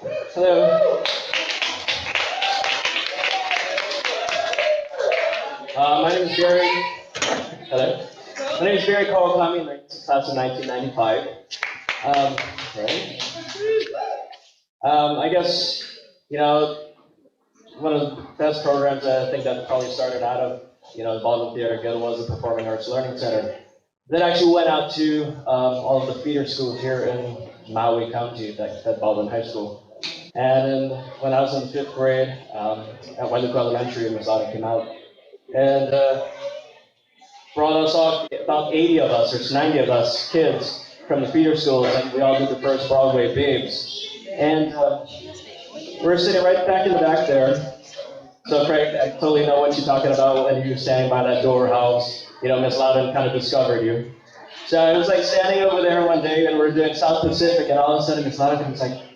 Hello. My name is Barry. Hello. My name is Barry Kawakami, class of 1995. Right. I guess, one of the best programs that I think that probably started out of, the Baldwin Theater Guild was the Performing Arts Learning Center. That actually went out to all of the feeder schools here in Maui County, at Baldwin High School. And then when I was in the 5th grade at Wailuku Elementary, Miss Autumn came out and brought us all, about 80 of us, or 90 of us kids from the feeder schools, and we all did the first Broadway Babes. And we're sitting right back in the back there. So Craig, I totally know what you're talking about when you were standing by that door, how, Miss Loudon kind of discovered you. So I was like standing over there one day, and we're doing South Pacific, and all of a sudden Miss Loudon was like,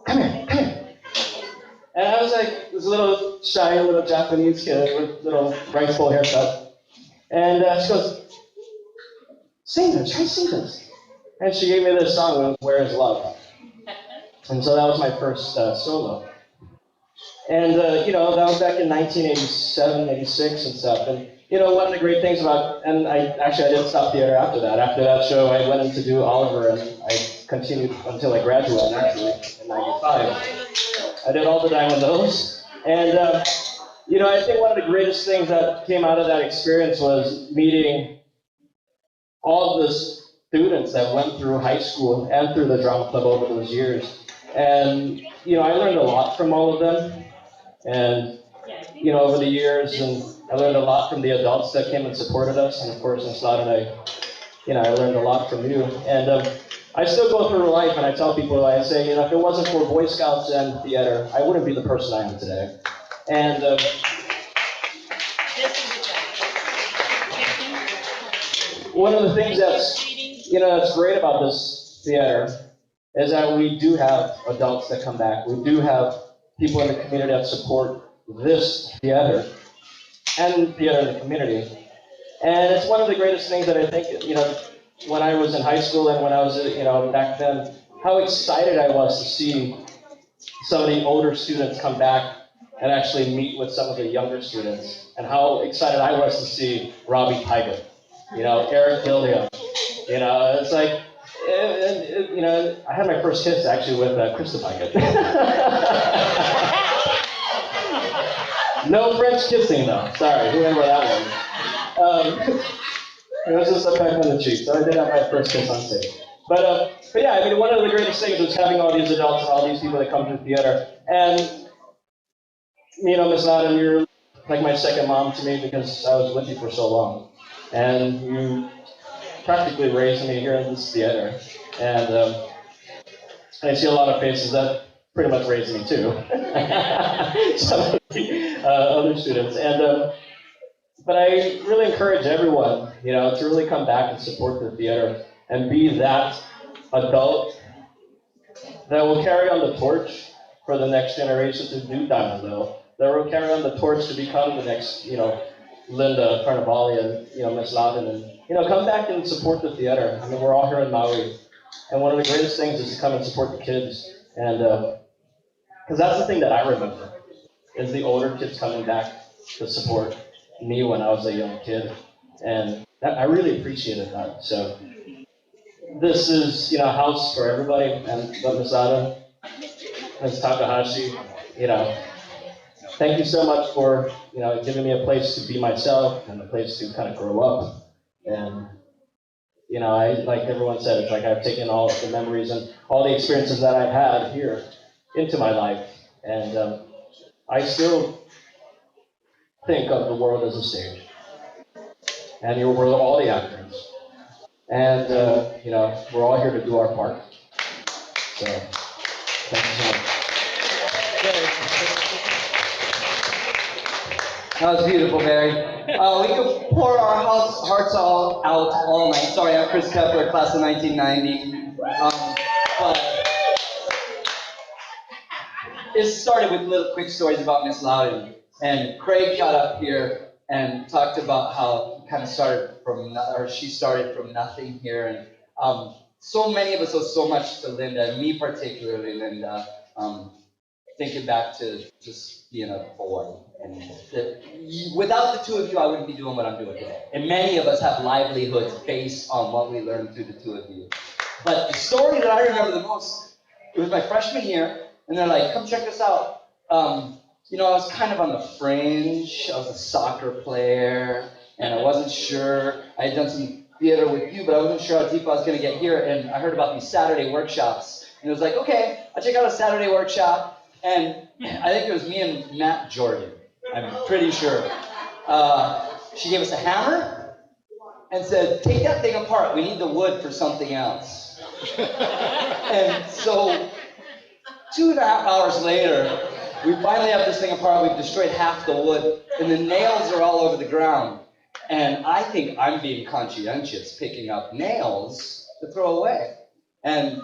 come here, come here. And I was like this little shy little Japanese kid with little rice bowl haircut. And she goes, sing this, try sing this. And she gave me this song, Where Is Love? And so that was my first solo. And, that was back in 1987, 86 and stuff. And, one of the great things about, and I didn't stop theater after that. After that show, I went in to do Oliver, and I continued until I graduated, actually, in 95. I did all the time with those. And, I think one of the greatest things that came out of that experience was meeting all of the students that went through high school and through the drama club over those years. And, I learned a lot from all of them. And, over the years, and I learned a lot from the adults that came and supported us. And of course, Ms. Loudon, I learned a lot from you. And I still go through life, and I tell people, I say, if it wasn't for Boy Scouts and theater, I wouldn't be the person I am today. And one of the things that's great about this theater is that we do have adults that come back. We do have people in the community that support this theater and theater in the community. And it's one of the greatest things that I think, when I was in high school and when I was, back then, how excited I was to see some of the older students come back and actually meet with some of the younger students. And how excited I was to see Robbie Pygott, Eric Gilliam. It's like, I had my first kiss actually with Krista Pygott. No French kissing though. Sorry, whoever that was. It was just a peck on the cheek, so I did have my first kiss on stage. But yeah, one of the greatest things was having all these adults and all these people that come to the theater. And, Miss Loudon, you're like my second mom to me because I was with you for so long. And you practically raised me here in this theater. And I see a lot of faces that pretty much raised me too. Some of the other students. And but I really encourage everyone, to really come back and support the theater and be that adult that will carry on the torch for the next generation to do Diamond Little. That will carry on the torch to become the next, Linda Carnevale and, Miss Loudon, and, come back and support the theater. We're all here in Maui. And one of the greatest things is to come and support the kids. And, because that's the thing that I remember, is the older kids coming back to support me when I was a young kid. And I really appreciated that. So this is, a house for everybody. And Miss Loudon, Ms. Takahashi, thank you so much for, giving me a place to be myself and a place to kind of grow up. And, like everyone said, it's like I've taken all the memories and all the experiences that I've had here into my life. And I still think of the world as a stage. And we're all the actors. And, we're all here to do our part. So, thank you so much. That was beautiful, Barry. We could pour our hearts all out all night. Sorry, I'm Chris Kepler, class of 1990. But it started with little quick stories about Miss Loudon. And Craig got up here and talked about how he kind of started from, or she started from nothing here. And so many of us owe so much to Linda, me particularly, Linda. Thinking back to just being a boy, and without the two of you, I wouldn't be doing what I'm doing today. And many of us have livelihoods based on what we learned through the two of you. But the story that I remember the most, it was my freshman year, and they're like, "Come check this out." You know, I was kind of on the fringe. I was a soccer player, and I wasn't sure. I had done some theater with you, but I wasn't sure how deep I was going to get here. And I heard about these Saturday workshops, and it was like, okay, I'll check out a Saturday workshop. And I think it was me and Matt Jordan, I'm pretty sure. She gave us a hammer and said, take that thing apart. We need the wood for something else. And so 2.5 hours later, we finally have this thing apart. We've destroyed half the wood, and the nails are all over the ground. And I think I'm being conscientious, picking up nails to throw away. And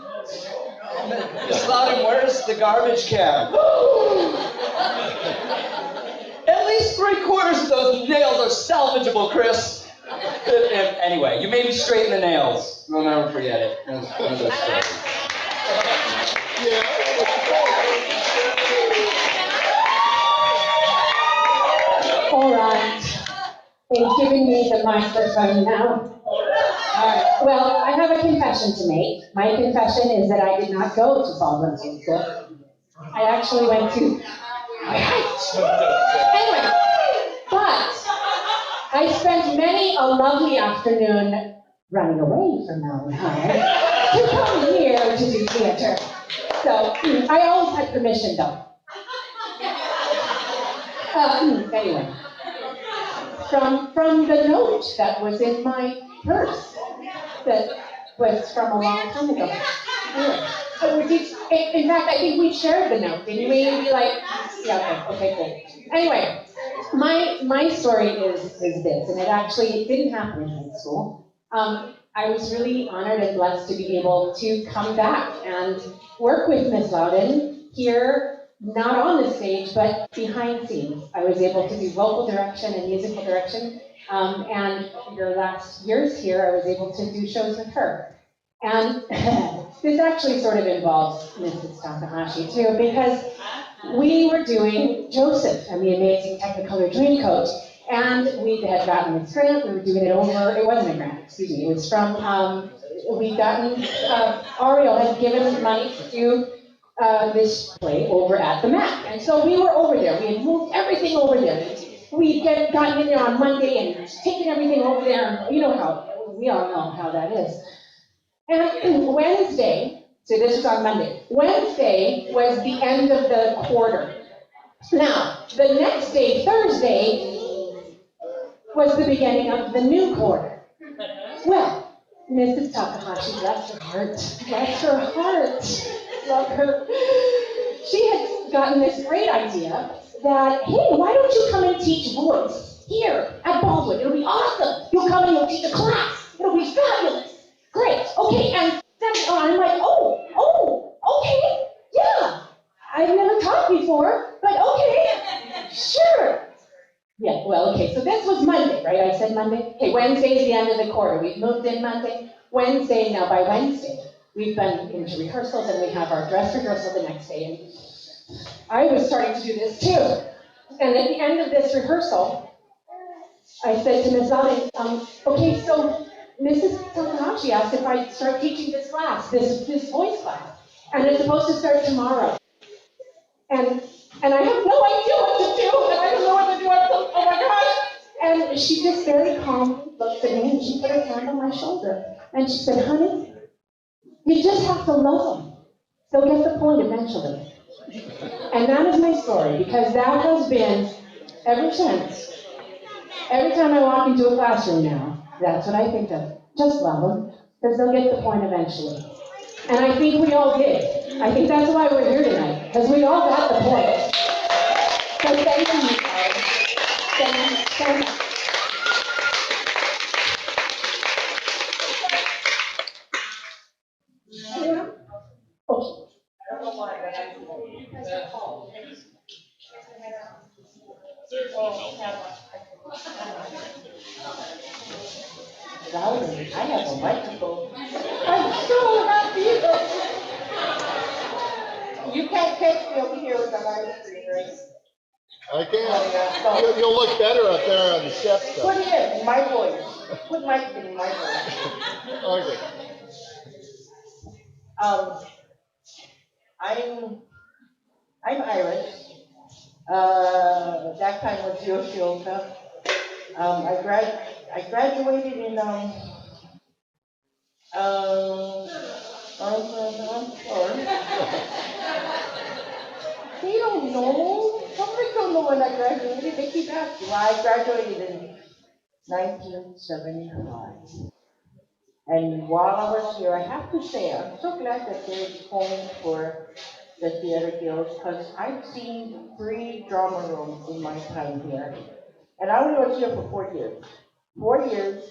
Miss Loudon, where's the garbage can? At least 3/4 of those nails are salvageable, Chris. And anyway, you made me straighten the nails. We'll never forget it. It was one of those stories. All right. They've given me the microphone now. All right. Well, I have a confession to make. My confession is that I did not go to Baldwin School. I actually went to... Anyway, but I spent many a lovely afternoon running away from Melbourne High to come here to do theater. So I always had permission, though. Anyway, from the note that was in my purse, that was from a long time ago. Anyway, so in fact, I think we shared the note, didn't we? Be like, yeah, okay, cool. Anyway, my story is this, and it didn't happen in high school. I was really honored and blessed to be able to come back and work with Miss Loudon here, not on the stage, but behind scenes. I was able to do vocal direction and musical direction, and the last years here, I was able to do shows with her. And this actually sort of involves Mrs. Takahashi too, because we were doing Joseph and the Amazing Technicolor Dreamcoat, and we had gotten this grant. We were doing it over. It wasn't a grant, excuse me. It was from we'd gotten Ariel had given us money to do this play over at the MAC, and so we were over there. We had moved everything over there. We'd gotten in there on Monday and taken everything over there. And you know how we all know how that is. And Wednesday, so this was on Monday. Wednesday was the end of the quarter. Now, the next day, Thursday, was the beginning of the new quarter. Well, Mrs. Takahashi, bless her heart, love her. She had gotten this great idea that, hey, why don't you come and teach voice here at Baldwin? It'll be awesome. You'll come and you'll teach a class. It'll be fabulous. Great. Okay, and then I'm like, okay, yeah. I've never taught before, but okay, sure. Yeah, well, okay, so this was Monday, right? I said Monday. Okay, Wednesday's the end of the quarter. We've moved in Monday. Wednesday, now by Wednesday, we've been into rehearsals and we have our dress rehearsal the next day. And I was starting to do this too. And at the end of this rehearsal, I said to Ms. Loudon, okay, so Mrs. Takahashi asked if I'd start teaching this class, this voice class. And it's supposed to start tomorrow. And I have no idea what to do, and I don't know what to do. Oh my gosh! And she just very calmly looked at me and she put her hand on my shoulder. And she said, honey, you just have to love them. They'll get the point eventually. And that is my story, because that has been, ever since, every time I walk into a classroom now, that's what I think of. Just love them, because they'll get the point eventually. And I think we all did. I think that's why we're here tonight, because we all got the point. So thank you, guys. Thank you so much. Okay. Loudon, I have a microphone. I'm so You can't catch me over here with the live screen, right? I Oh, can't. yeah, so, You'll look better up there on the steps put though. it in my voice. Put Mike in my voice. Okay. I'm Iris. That time was Yoshioka. I graduated in, sorry. They don't know. Somebody don't know when I graduated. They keep asking. Well, I graduated in 1975. And while I was here, I have to say, I'm so glad that there's home for the Theater Guild, because I've seen 3 drama rooms in my time here. And I only was here for 4 years. 4 years,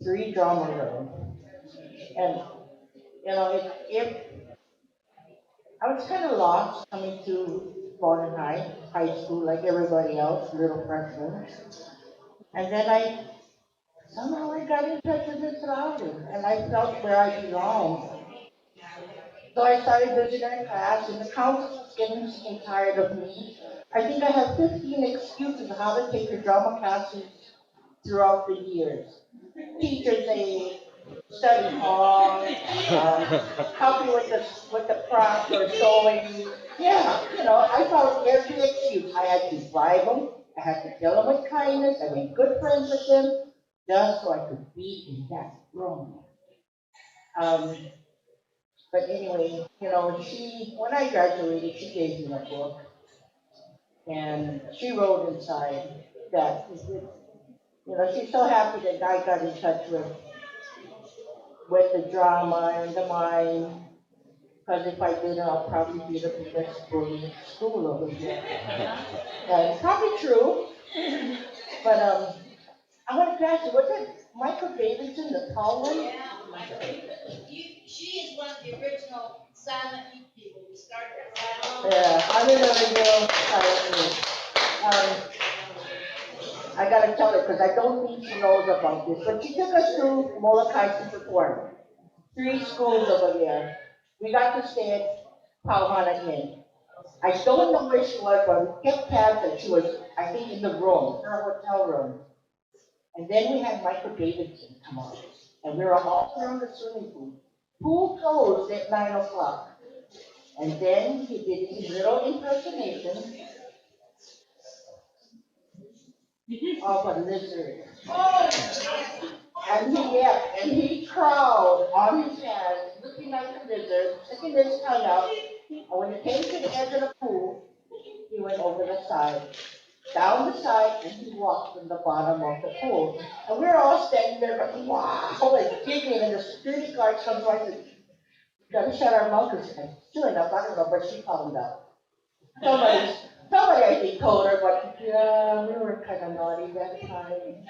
3 drama rooms. And, you know, if I was kind of lost coming to Baldwin High School, like everybody else, little freshman. And then somehow I got in touch with Miss Rowley, and I felt where I belonged. So I started visiting her class, and the counselor was getting sick and tired of me. I think I have 15 excuses of how to take your drama classes throughout the years. Teachers, they study hard, help you with the props or sewing. Yeah, you know, I found every excuse. I had to bribe them, I had to tell them with kindness, I made good friends with them, just so I could be in that room. But anyway, you know, when I graduated, she gave me a book, and she wrote inside that, you know, she's so happy that I got in touch with the drama and the mind, because if I didn't, I'll probably be the biggest bully in school over here. And it's probably true, but I want to ask you, was it Michael Davidson, the tall one? Yeah, Michael Davidson. She is one of the original silent people. We started at silent. Yeah, I'm in the original silent. I gotta tell her, because I don't think she knows about this, but she took us to Molokai to perform. 3 schools over there. We got to stay at Pauhana Inn. I don't know where she was, but we kept tabs that she was, I think, in the room, her hotel room. And then we had Michael Davidson come on, and we were all around the swimming pool. Pool closed at 9 o'clock. And then he did his little impersonation of a lizard. And he crawled on his hands, looking like a lizard, sticking his tongue out. And when he came to the edge of the pool, he went over the side, down the side, and he walked from the bottom of the pool. And we were all standing there going, wow, and giggling, and the security guard comes by and says, gotta shut our mouth, because sure enough, I don't know, but she found out. Somebody I think told her, but yeah, we were kind of naughty that time.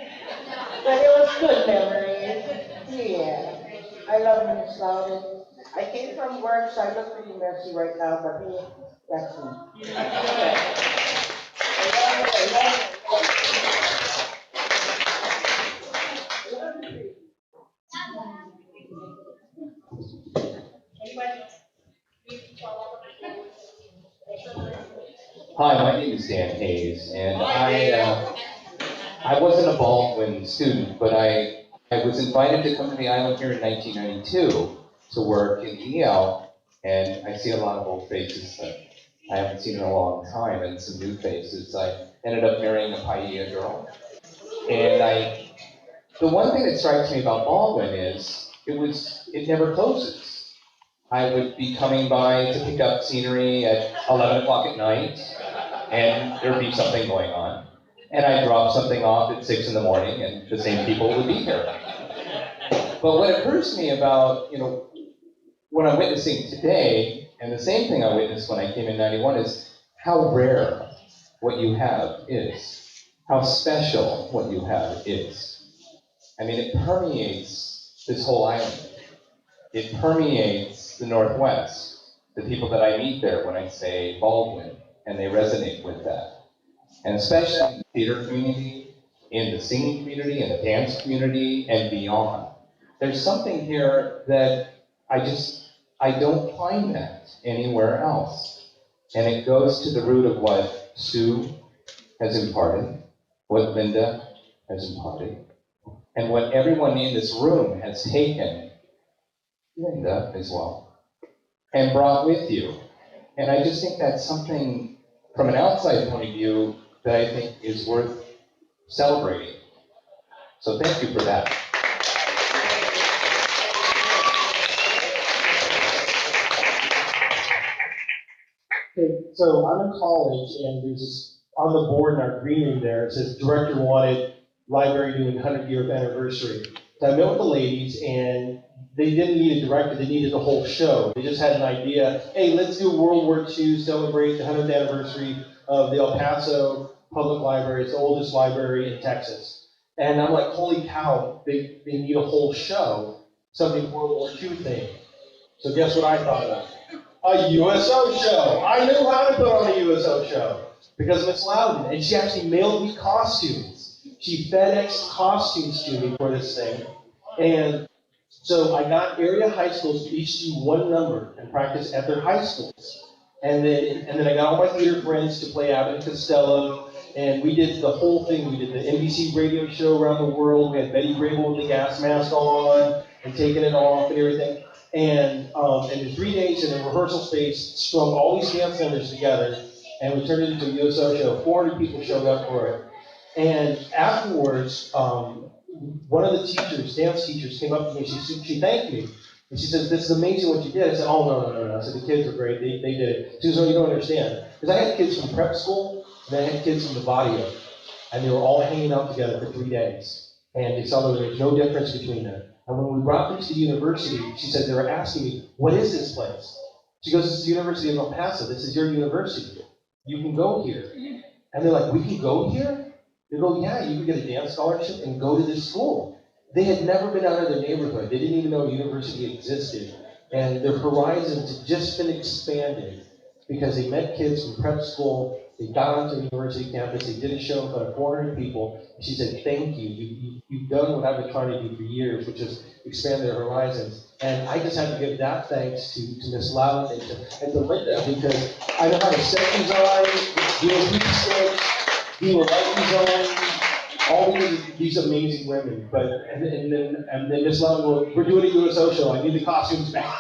But it was good memories. Yeah. I love Miss Loudon. I came from work, so I look pretty messy right now, but hey, that's me. Hi, my name is Dan Hayes, and I wasn't a Baldwin student, but I was invited to come to the island here in 1992 to work in EL, and I see a lot of old faces that I haven't seen in a long time, and some new faces. I ended up marrying a Paia girl, and the one thing that strikes me about Baldwin is it never closes. I would be coming by to pick up scenery at 11 o'clock at night, and there'd be something going on. And I'd drop something off at 6 in the morning, and the same people would be here. But what occurs to me about, what I'm witnessing today, and the same thing I witnessed when I came in 91, is how rare what you have is. How special what you have is. I mean, it permeates this whole island. It permeates the Northwest, the people that I meet there when I say Baldwin, and they resonate with that. And especially in the theater community, in the singing community, in the dance community, and beyond. There's something here that I don't find that anywhere else. And it goes to the root of what Sue has imparted, what Linda has imparted, and what everyone in this room has taken, Linda as well, and brought with you. And I just think that's something, from an outside point of view, that I think is worth celebrating. So thank you for that. Okay, so I'm in college, and there's this, on the board in our green room there, it says director wanted library doing 100-year anniversary. So I met with the ladies, and they didn't need a director, they needed a whole show. They just had an idea, hey, let's do World War II, celebrate the 100th anniversary of the El Paso Public Library. It's the oldest library in Texas. And I'm like, holy cow, they need a whole show, something World War II thing. So guess what I thought of? A USO show. I knew how to put on a USO show because Miss Loudon, and she actually mailed me costumes. She FedExed costumes to me for this thing. And so I got area high schools to each do one number and practice at their high schools. And then I got all my theater friends to play Abbott and Costello, and we did the whole thing. We did the NBC radio show around the world. We had Betty Grable with the gas mask on and taking it off and everything. And in 3 days in a rehearsal space, strung all these dance numbers together, and we turned it into a USO show. 400 people showed up for it. And afterwards, one of the teachers, dance teachers, came up to me. She thanked me. And she says, this is amazing what you did. I said, oh, no. I said, the kids are great. They did it. She says, oh, you don't understand. Because I had kids from prep school, and I had kids from the barrio. And they were all hanging out together for 3 days. And they saw there was no difference between them. And when we brought them to the university, she said, they were asking me, what is this place? She goes, this is the University of El Paso. This is your university. You can go here. And they're like, we can go here? They go, yeah, you can get a dance scholarship and go to this school. They had never been out of their neighborhood. They didn't even know a university existed. And their horizons had just been expanded because they met kids from prep school. They got onto the university campus. They did a show in front of 400 people. And she said, thank you. You've done what I've been trying to do for years, which is expand their horizons. And I just had to give that thanks to Miss Loudon and to Linda, because I know how to set design, deal with heat sticks, deal with light design, all these amazing women. But and then Miss Loudon will, we're doing a USO show. I need the costumes back.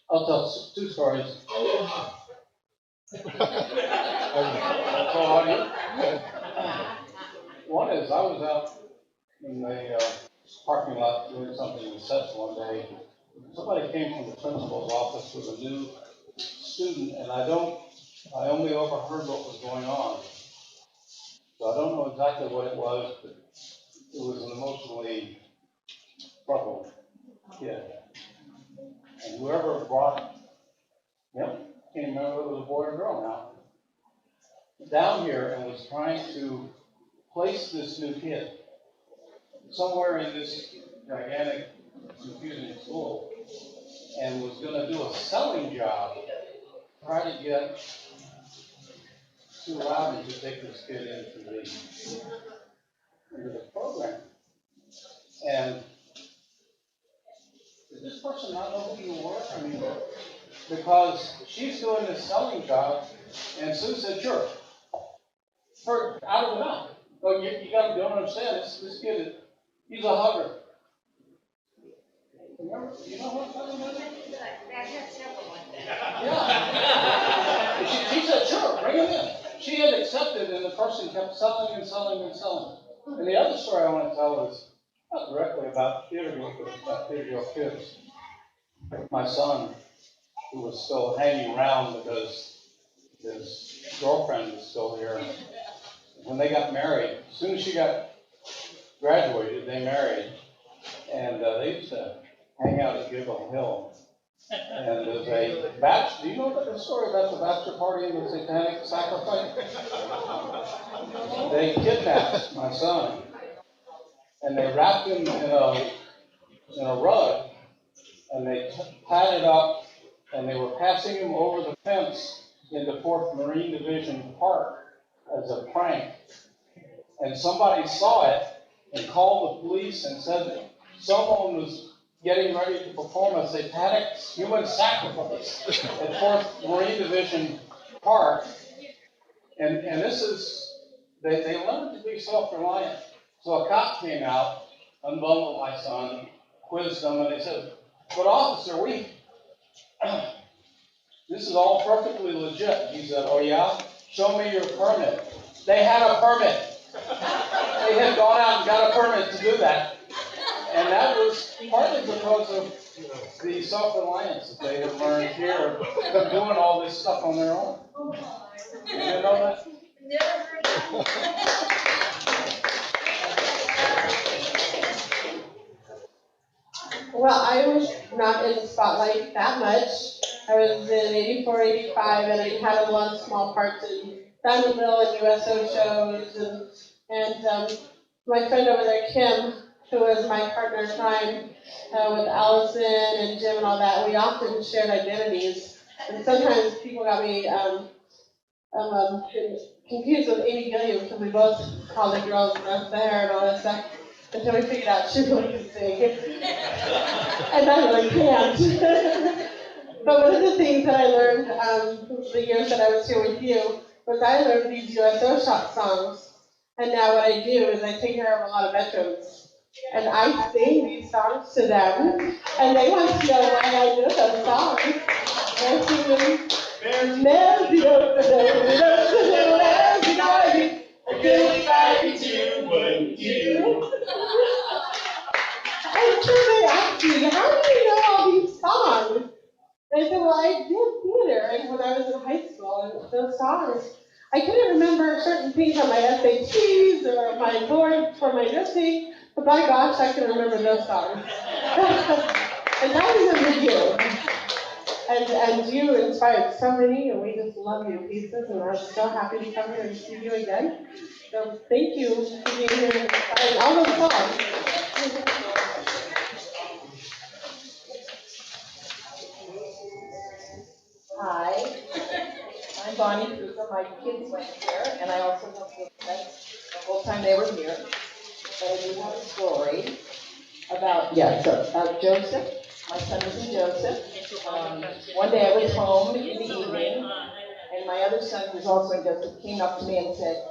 I'll tell 2 stories. One is I was out in the parking lot doing something in sets one day. Somebody came from the principal's office with a new student, and I only overheard what was going on. So I don't know exactly what it was, but it was an emotionally troubled kid. And whoever brought him, can't remember if it was a boy or girl now, down here and was trying to place this new kid somewhere in this gigantic, confusing school, and was going to do a selling job, try to get Sue Loudon to take this kid into the program. And did this person not know who you were? I mean, because she's doing this selling job, and Sue said, sure. Her, out of the mouth. Well, you don't understand, this kid, he's a hugger. Remember, you know what I'm talking about? I had several like that. Yeah. She said, sure, bring him in. She had accepted, and the person kept selling and selling and selling. And the other story I want to tell is not directly about theater, but about theater kids. My son, who was still hanging around because his girlfriend was still here, when they got married, as soon as she got graduated, they married, and they used to hang out at Giggle Hill. And there's a batch. Do you know the story about the bachelor party and the satanic sacrifice? They kidnapped my son, and they wrapped him in a rug, and they tied it up, and they were passing him over the fence into 4th Marine Division Park as a prank. And somebody saw it and called the police and said that someone was getting ready to perform a satanic human sacrifice at 4th Marine Division Park. And this is, they learned to be self-reliant. So a cop came out, unbundled my son, quizzed him, and they said, "But officer, this is all perfectly legit." He said, "Oh yeah? Show me your permit." They had a permit. They had gone out and got a permit to do that. And that was partly because of the self-reliance that they had learned here, of doing all this stuff on their own. Did you know that? Never heard of Well, I was not in the spotlight that much. I was in 84, 85, and I had a lot of small parts in Vanderbilt and USO shows, and my friend over there, Kim, who was my partner in crime, with Allison and Jim and all that, we often shared identities, and sometimes people got me, confused with Amy Gilliam, because we both called the girls the hair and all that stuff, until we figured out she really could sing. And I really can't. But one of the things that I learned, the years that I was here with you, was I learned these USO shop songs. And now what I do is I take care of a lot of veterans. And I sing these songs to them, and they want to know why I know those songs. And I sing them. There's Nancy over there, I feel like you would you. I'm sure they asked me, how do you know all these songs? And I said, well, I did theater and when I was in high school, and those songs. I couldn't remember certain things on my SATs or my board for my nursing, but by gosh, I can remember those songs. And I remember you. And you inspired so many, and we just love you to pieces, and I'm so happy to come here and see you again. So thank you for being here and inspiring all those songs. Hi, I'm Bonnie Kruger. My kids went here, and I also went to the whole time they were here. But I do have a story about, Joseph. My son was in Joseph. One day I was home in the evening, and my other son, who's also in Joseph, came up to me and said,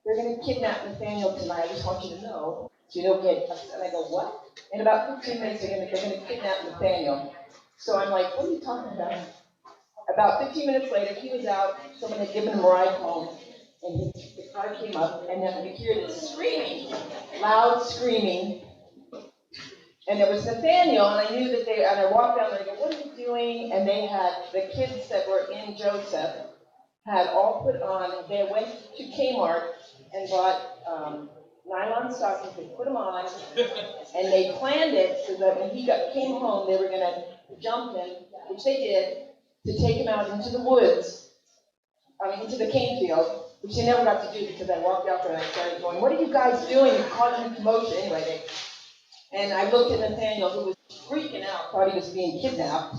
"They're going to kidnap Nathaniel tonight. I just want you to know, so you don't get upset." And I go, "What?" In about 15 minutes, they're going to kidnap Nathaniel. So I'm like, "What are you talking about?" About 15 minutes later, he was out. Someone had given him a ride home, and the car came up, and then we hear this screaming, loud screaming. And it was Nathaniel, and I knew that and I walked down there and I go, "What are you doing?" And they had, the kids that were in Joseph had all put on, they went to Kmart and bought nylon stockings, they put them on, and they planned it so that when he came home, they were gonna jump him, which they did, to take him out into the woods, into the cane field, which they never got to do because I walked out there and I started going, "What are you guys doing? You're causing a commotion." Anyway, and I looked at Nathaniel, who was freaking out, thought he was being kidnapped,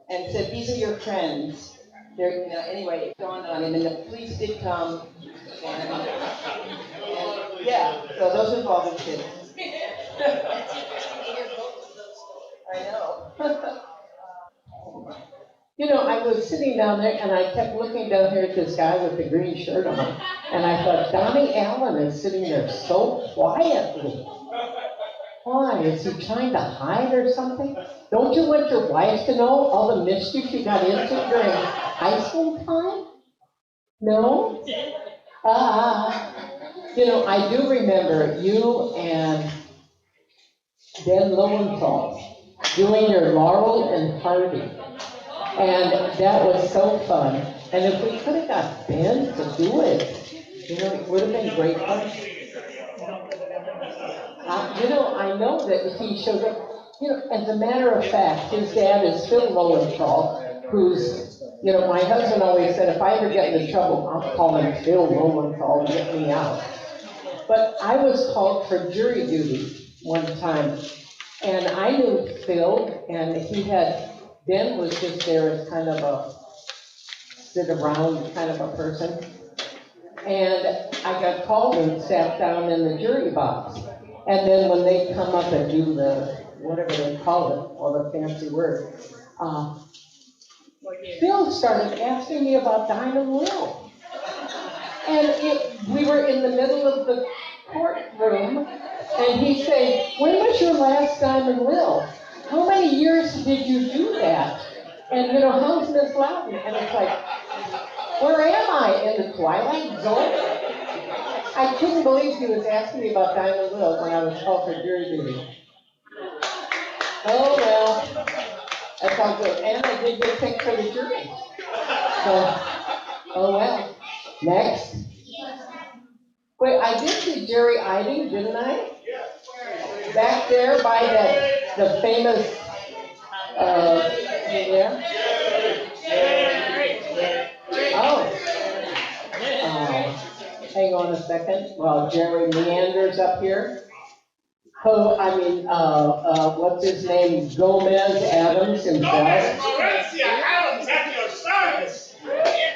and said, "These are your friends." Anyway, it dawned on him, and the police did come. And yeah, so those are all the kids. I know. You know, I was sitting down there and I kept looking down here at this guy with the green shirt on, and I thought, Donnie Allen is sitting there so quietly. Why? Is he trying to hide or something? Don't you want your wife to know all the mischief you got into during high school time? No? You know, I do remember you and Dan Lowenthal doing your Laurel and Hardy. And that was so fun. And if we could have got Ben to do it, you know, it would have been great fun. You know, I know that he showed up, you know, as a matter of fact, his dad is Phil Lowenthal, who's, you know, my husband always said, if I ever get into trouble, I'll call him Phil Lowenthal to get me out. But I was called for jury duty one time, and I knew Phil, and Ben was just there as kind of a sit around kind of a person. And I got called and sat down in the jury box. And then when they come up and do the whatever they call it, all the fancy words, Phil started asking me about Diamond Lil. And we were in the middle of the courtroom, and he said, when was your last Diamond Lil? How many years did you do that? And, how's Miss Loudon? And it's like, where am I, in the Twilight Zone? I couldn't believe he was asking me about Diamond Lil when I was called for jury duty. Oh, well, that's all good. And I did get picked for the jury. So, oh, well. Next. Wait, I did see Jerry Iding, didn't I? Back there by the famous, there? Hang on a second, while Jerry meanders up here. What's his name, Gomez Adams himself? Adams at your service.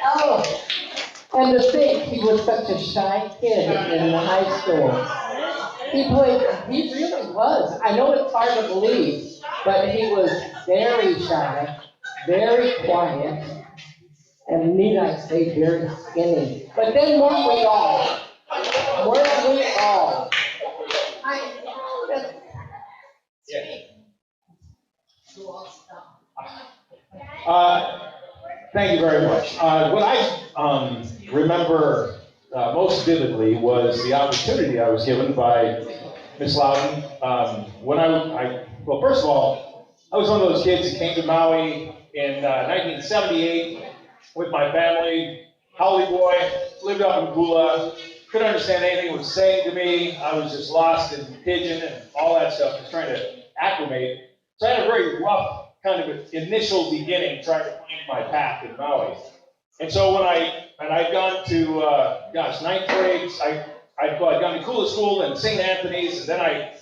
Oh, and to think he was such a shy kid in high school. He really was. I know it's hard to believe, but he was very shy, very quiet, and need I say, very skinny. But then weren't we all? Weren't we all? Thank you very much. What I remember most vividly was the opportunity I was given by Miss Loudon. Well, first of all, I was one of those kids that came to Maui in 1978 with my family, Howley boy, lived up in Kula, couldn't understand anything it was saying to me. I was just lost in Pidgin and all that stuff, just trying to acclimate. So I had a very rough kind of initial beginning trying to find my path in Maui. And so when I'd gone to, ninth grade, I'd gone to Kula School and St. Anthony's, and then I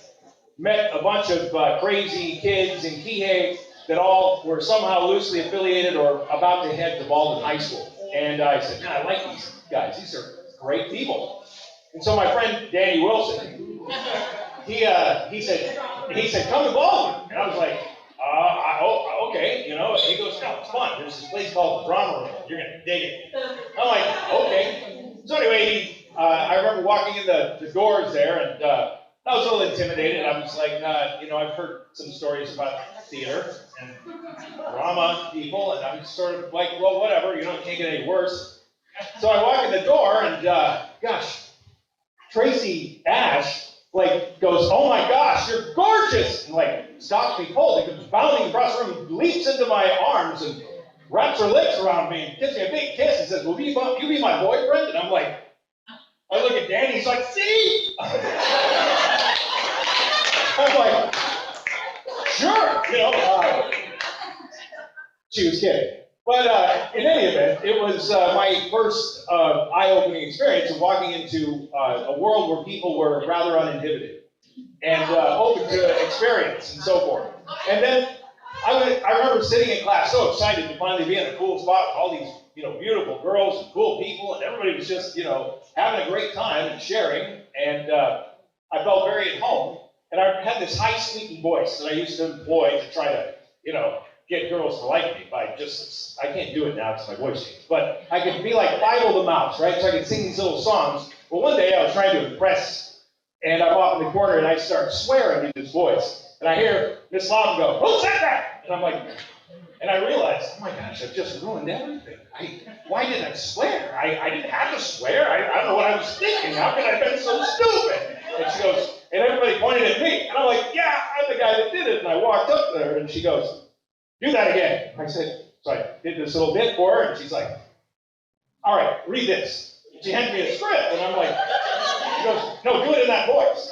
met a bunch of crazy kids in Kihei that all were somehow loosely affiliated or about to head to Baldwin High School. And I said, man, I like these guys. These are great people. And so my friend Danny Wilson, he said, come to Baldwin. And I was like, okay, he goes, no, it's fun. There's this place called the Drama Room. You're going to dig it. I'm like, okay. So anyway, I remember walking in the doors there, and I was a little intimidated. I was like, I've heard some stories about theater and drama people, and I'm sort of like, well, whatever, it can't get any worse. So I walk in the door, and Tracy Ash, goes, oh my gosh, you're gorgeous, and stops me cold. He comes bounding across the room, leaps into my arms, and wraps her lips around me, and gives me a big kiss, and says, will you be my boyfriend? And I'm like, I look at Danny, he's like, see? I'm like, sure, she was kidding. But in any event, it was my first eye-opening experience of walking into a world where people were rather uninhibited and open to experience and so forth. And then I remember sitting in class so excited to finally be in a cool spot with all these beautiful girls and cool people, and everybody was just having a great time and sharing. And I felt very at home. And I had this high squeaky voice that I used to employ to try to get girls to like me by just, I can't do it now because my voice changed, but I could be like Fido the Mouse, right? So I could sing these little songs. Well, one day I was trying to impress, and I'm off in the corner, and I start swearing in this voice. And I hear Miss Loudon go, who said that? And I'm like, and I realized, oh my gosh, I've just ruined everything. Why did I swear? I didn't have to swear. I don't know what I was thinking. How could I have been so stupid? And she goes, and everybody pointed at me. And I'm like, yeah, I'm the guy that did it. And I walked up there, and she goes, do that again. I said, so I did this little bit for her, and she's like, all right, read this. She handed me a script, and I'm like, she goes, no, do it in that voice.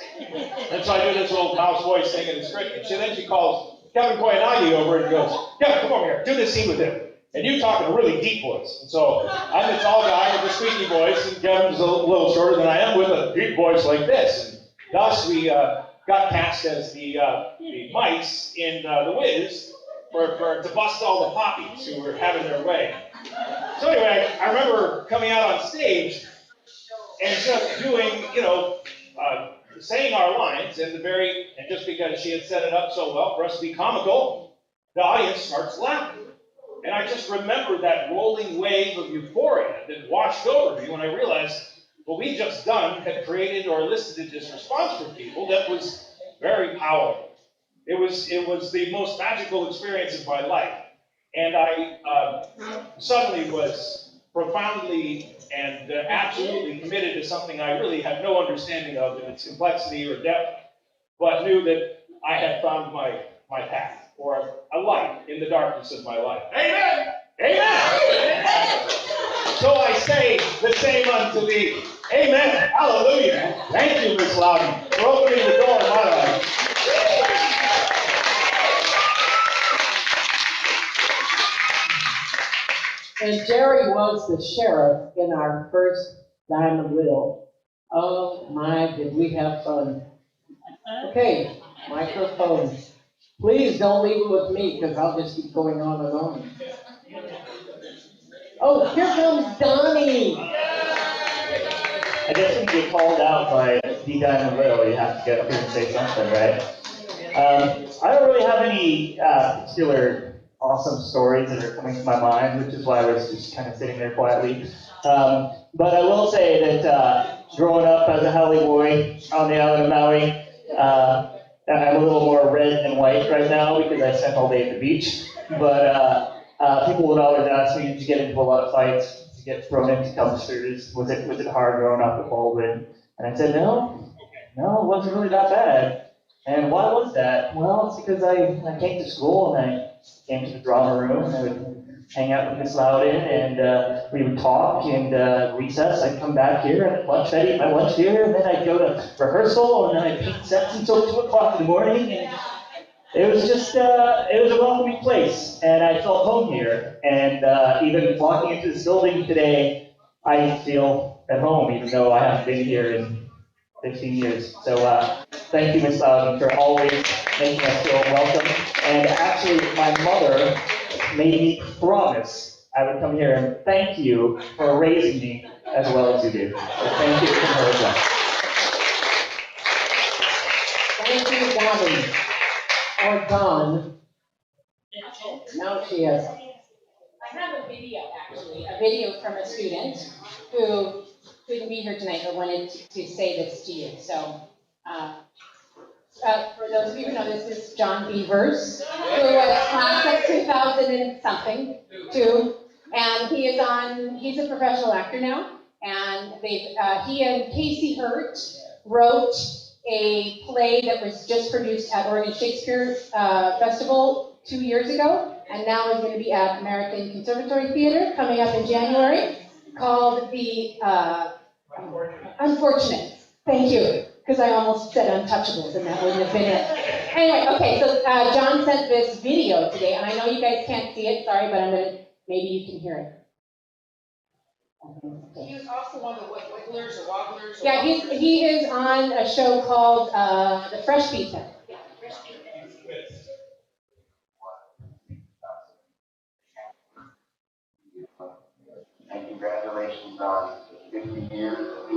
And so I do this little mouse voice thing in the script, and then she calls Kevin Koyanagi over and goes, Kevin, come over here, do this scene with him. And you talk in a really deep voice. And so I'm the tall guy with the squeaky voice, and Kevin's a little shorter than I am with a deep voice like this. And thus we got cast as the mice in The Wiz, to bust all the poppies who were having their way. So anyway, I remember coming out on stage and just doing, saying our lines, and just because she had set it up so well for us to be comical, the audience starts laughing. And I just remember that rolling wave of euphoria that washed over me when I realized what we just done had created or elicited this response from people that was very powerful. It was the most magical experience of my life. And I suddenly was profoundly and absolutely committed to something I really had no understanding of in its complexity or depth, but knew that I had found my path, or a light in the darkness of my life. Amen! Amen! So I say the same unto thee. Amen. Hallelujah. Thank you, Miss Loudon, for opening the door in my life. And Jerry was the sheriff in our first Diamond Little. Oh my, did we have fun. Okay, microphone. Please don't leave it with me, because I'll just keep going on and on. Oh, here comes Donnie. I guess when you get called out by D. Diamond Little, you have to get up here and say something, right? I don't really have any particular awesome stories that are coming to my mind, which is why I was just kind of sitting there quietly. But I will say that growing up as a Haole boy on the island of Maui, I'm a little more red than white right now because I spent all day at the beach. But people would always ask me, did you get into a lot of fights? Did you get thrown into dumpsters? Was it hard growing up at Baldwin? And I said, no, it wasn't really that bad. And why was that? Well, it's because I came to school and I came to the drama room and I would hang out with Miss Loudon and we would talk, and recess, I'd come back here, and at lunch I'd eat my lunch here, and then I'd go to rehearsal, and then I'd paint sets until 2 o'clock in the morning. And it was just, it was a welcoming place, and I felt home here. And even walking into this building today, I feel at home, even though I haven't been here in 15 years. So thank you, Ms. Loudon, for always making us feel welcome. And actually, my mother made me promise I would come here and thank you for raising me as well as you did. So thank you from her as well. Thank you, Donnie. Or Dawn. Now she is. I have a video, actually, a video from a student who couldn't be here tonight but wanted to say this to you. So, for those of you who know, this is John Beavers, who was class of 2000 and something, and he's a professional actor now, and he and Casey Hurt wrote a play that was just produced at Oregon Shakespeare Festival 2 years ago, and now is going to be at American Conservatory Theater coming up in January, called The Unfortunates. Thank you, because I almost said Untouchables, and that wouldn't have been it. Anyway, okay, so John sent this video today, and I know you guys can't see it, sorry, but maybe you can hear it. He was also on the Wigglers or Wobblers. Yeah, he is on a show called The Fresh Pizza. And congratulations on 50 years of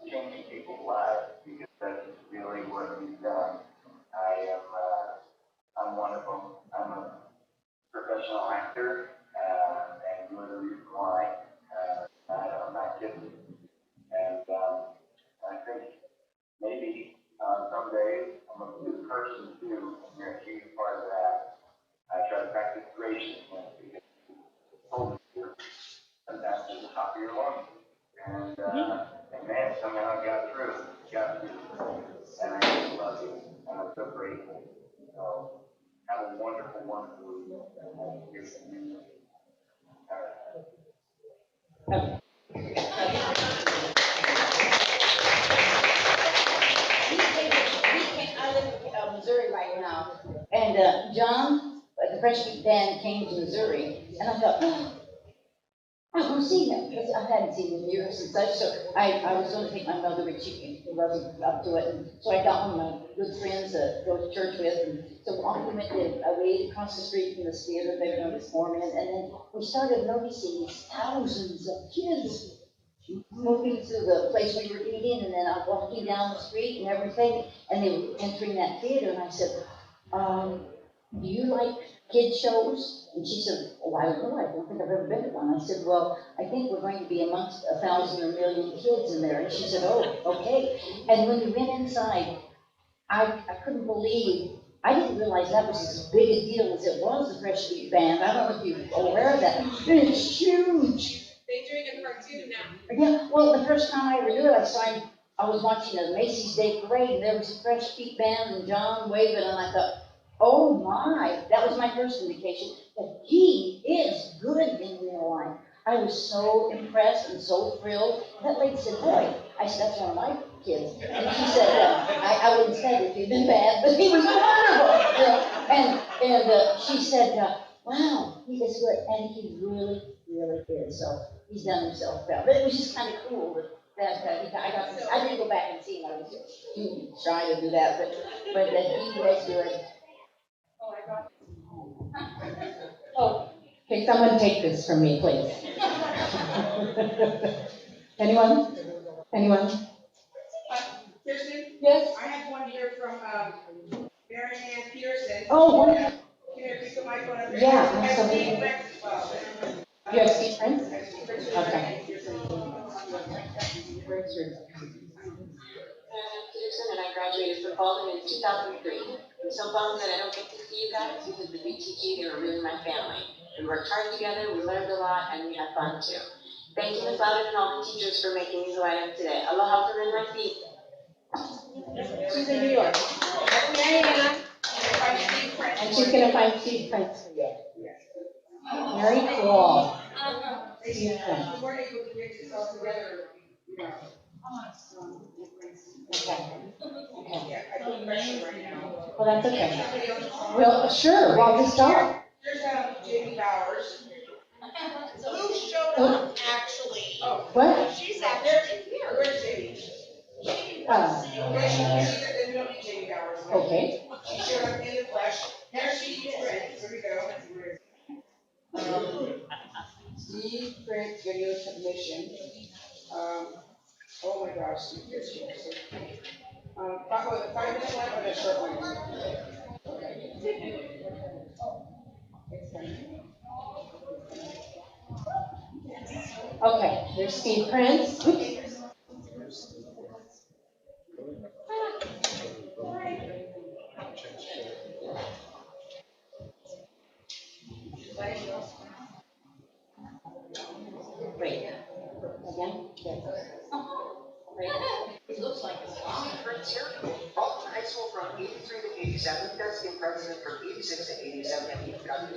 changing people's lives, because that's really what you've done. I'm one of them. I'm a professional actor, and you're the reason why. I'm not kidding. And I think maybe some days I'm a good person too, and you're a huge part of that. I try to practice graciousness, because holy spirit, sometimes to the top of your lungs. And man, somehow I got through. And I just love you. And I'm so grateful. So have a wonderful, wonderful evening. I live in Missouri right now, and John, the freshman band came to Missouri, and I thought, I want to see him, because I hadn't seen him in years and such, so I was going to take my mother, which she wasn't up to it, and so I got one of my good friends to go to church with, and so on we went away across the street from this theater they were going to form in, and then we started noticing these thousands of kids moving to the place we were eating, and then I was walking down the street and everything, and they were entering that theater, and I said, do you like kid shows? And she said, oh, I don't know, I don't think I've ever been to one. I said, well, I think we're going to be amongst 1,000 or 1,000,000 kids in there. And she said, oh, okay. And when we went inside, I couldn't believe, I didn't realize that was as big a deal as it was, the Fresh Meat Band. I don't know if you're aware of that. It's huge. They're doing a cartoon now. Yeah, well, the first time I ever knew it, I was watching a Macy's Day Parade, and there was a Fresh Meat Band and John waving, and I thought, oh my, that was my first indication that he is good in real life. I was so impressed and so thrilled. That lady said, boy, I said, that's one of my kids. And she said, I wouldn't say if he'd been bad, but he was wonderful. You know? And she said, wow, he is good, and he really, really is. So he's done himself well. But it was just kind of cool that I didn't go back and see him. I was too shy to do that, but that he was good. Oh, okay, someone take this from me, please. Anyone? Anyone? Kirsten? Yes? I have one here from, Mary Ann Peterson. Oh, wonderful. Here, pick the mic up. Yeah, Has absolutely. Steve Rex as well. You have Steve Prince? Okay. Peterson, and I graduated from Baldwin in 2003. I'm so bummed that I don't get to see you guys because the BTG, they were really my family. We worked hard together, we learned a lot, and we had fun too. Thank you, Ms. Loudon, and all the teachers for making me who I am today. Aloha from NYC. She's in New York. Mariana. And she's gonna find Steve Prince for you. Very cool. Steve Prince. We weren't able to get this all together, you know. Okay. Yeah, I feel pressure right now. Well, that's okay. Somebody else is on. Well, sure, well, just start. Here's, Jamie Bowers. Who showed up, actually? Oh. What? She's actually here. Where's Jamie? Okay, we don't need Jamie Bowers. Okay. She showed up in the flesh. There she is. Here we go. Steve Prince video submission. Oh my gosh, Steve Prince. 5 minutes left on the short one. Okay, there's Steve Prince. Oops. Wait, again? Wait, it looks like it's Prince here. Baldwin High School from 83 to 87, President President from 86 to 87, and you've got to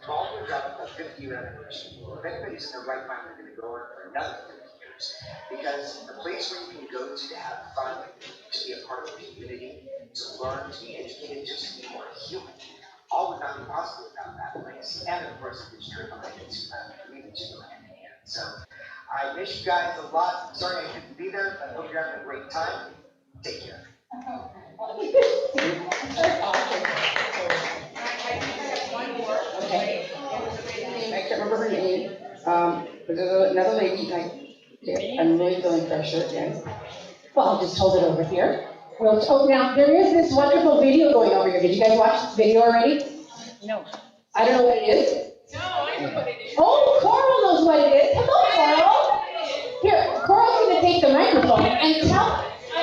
Baldwin got a 50-year anniversary. If anybody's in their right mind, they're going to go on for another 50 years. Because a place where you can go to have fun, to be a part of the community, to learn, to be educated, just to be more human. All would not be possible without that place. And of course, the history behind it to lead it to go hand in hand. So I miss you guys a lot. Sorry I couldn't be there, but I hope you're having a great time. Take care. Okay. I can't remember her name. But there's another lady, I'm really feeling pressure again. Well, I'll just hold it over here. Oh, now, there is this wonderful video going over here. Did you guys watch this video already? No. I don't know what it is. No, I know what it is. Oh, Coral knows what it is. Come on, Coral. Here, Coral's gonna take the microphone and tell. The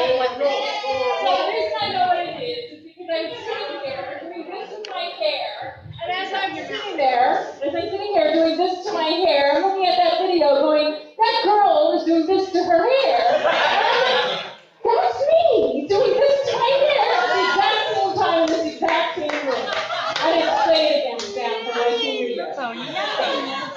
reason I know what it is because I'm sitting here doing this to my hair. And as I'm sitting there, doing this to my hair, I'm looking at that video going, that girl is doing this to her hair. That's me, doing this to my hair at the exact same time in this exact same room. I didn't say it again, Sam, for my senior year. Oh, yeah.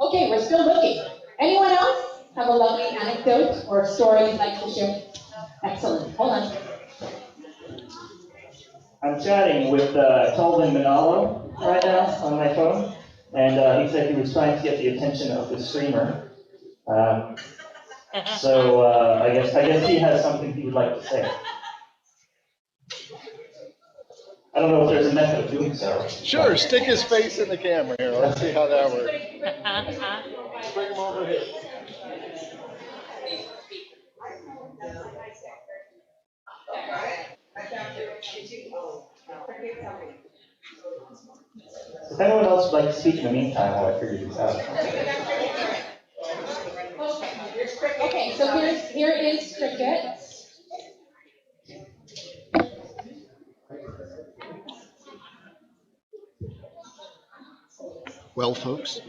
Okay, we're still looking. Anyone else have a lovely anecdote or story you'd like to share? Excellent. Hold on. I'm chatting with Kelvin Manalo right now on my phone, and he said he was trying to get the attention of the streamer. So I guess he has something he would like to say. I don't know if there's a method of doing so. Sure, stick his face in the camera here. Let's see how that works. Bring him over here. If anyone else would like to speak in the meantime while I figure this out. Okay, so here is cricket. Well, folks,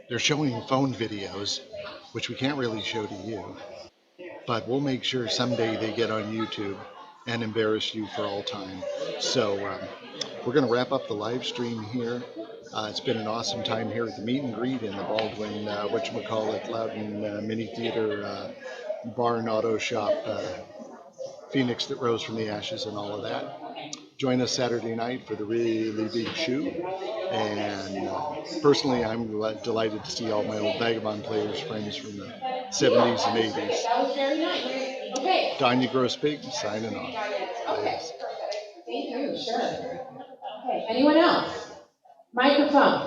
they're showing phone videos, which we can't really show to you, but we'll make sure someday they get on YouTube and embarrass you for all time. So we're going to wrap up the live stream here. It's been an awesome time here at the meet and greet in the Baldwin, whatchamacallit, Loudon Mini Theater, Bar and Auto Shop, Phoenix that rose from the ashes and all of that. Join us Saturday night for the really big shoe. And personally, I'm delighted to see all my old Vagabond Players friends from the 70s and 80s. That was very nice. Okay. Danya Gross-Pig signing off. Okay. Thank you, sure. Okay, anyone else? Microphone.